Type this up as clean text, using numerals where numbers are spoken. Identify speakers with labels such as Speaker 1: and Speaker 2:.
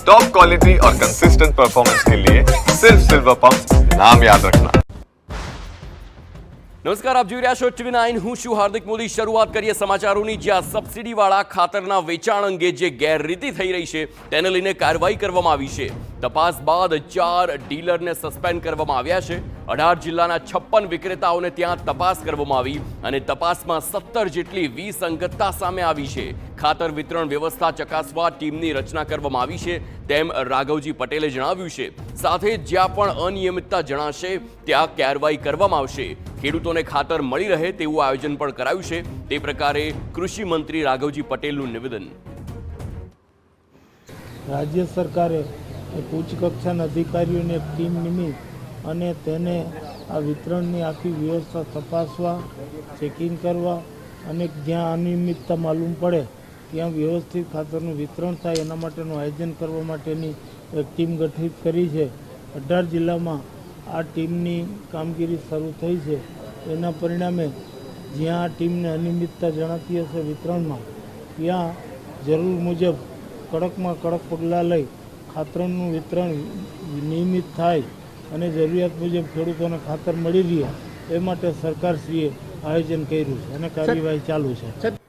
Speaker 1: Top quality और consistent performance के लिए सिर्फ सिल्वर पंप नाम याद रखना।
Speaker 2: નમસ્કાર, આપ જોઈ રહ્યા છો TV9। હું છું હાર્દિક મોદી। શરૂઆત કરીએ સમાચારોની, જ્યાં સબસિડીવાળા ખાતરના વેચાણ અંગે જે ગેરરીતિ થઈ રહી છે તેને લઈને કાર્યવાહી કરવામાં આવી છે। તપાસ બાદ 4 ડીલરને સસ્પેન્ડ કરવામાં આવ્યા છે। 18 જિલ્લાના 56 વિક્રેતાઓને ત્યાં તપાસ કરવામાં આવી અને તપાસમાં 17 જેટલી વિસંગતતા સામે આવી છે। ખાતર વિતરણ વ્યવસ્થા ચકાસવા ટીમની રચના કરવામાં આવી છે તેમ રાઘવજી પટેલે જણાવ્યું છે। સાથે જ્યાં પણ અનિયમિતતા જણાશે ત્યાં કાર્યવાહી કરવામાં આવશે। ખેડૂતોને ખાતર મળી રહે તેવું આયોજન પણ કરાયું છે। તે પ્રકારે કૃષિ મંત્રી રાઘવજી પટેલનું નિવેદન।
Speaker 3: રાજ્ય સરકારે ઉચ્ચ કક્ષાના અધિકારીઓની એક ટીમ નિમી અને તેને આ વિતરણની આખી વ્યવસ્થા તપાસવા, ચેકિંગ કરવા અને જ્યાં અનિયમિતતા માલુમ પડે ત્યાં વ્યવસ્થિત ખાતરનું વિતરણ થાય એના માટેનું આયોજન કરવા માટેની એક ટીમ ગઠિત કરી છે। 18 જિલ્લામાં આ ટીમની કામગીરી શરૂ થઈ છે। એના પરિણામે જ્યાં આ ટીમને અનિયમિતતા જણાતી હશે વિતરણમાં ત્યાં જરૂર મુજબ કડકમાં કડક પગલાં લઈ ખાતરનું વિતરણ નિયમિત થાય અને જરૂરિયાત મુજબ ખેડૂતોને ખાતર મળી રહે એ માટે સરકારશ્રીએ આયોજન કર્યું છે અને કાર્યવાહી ચાલુ છે।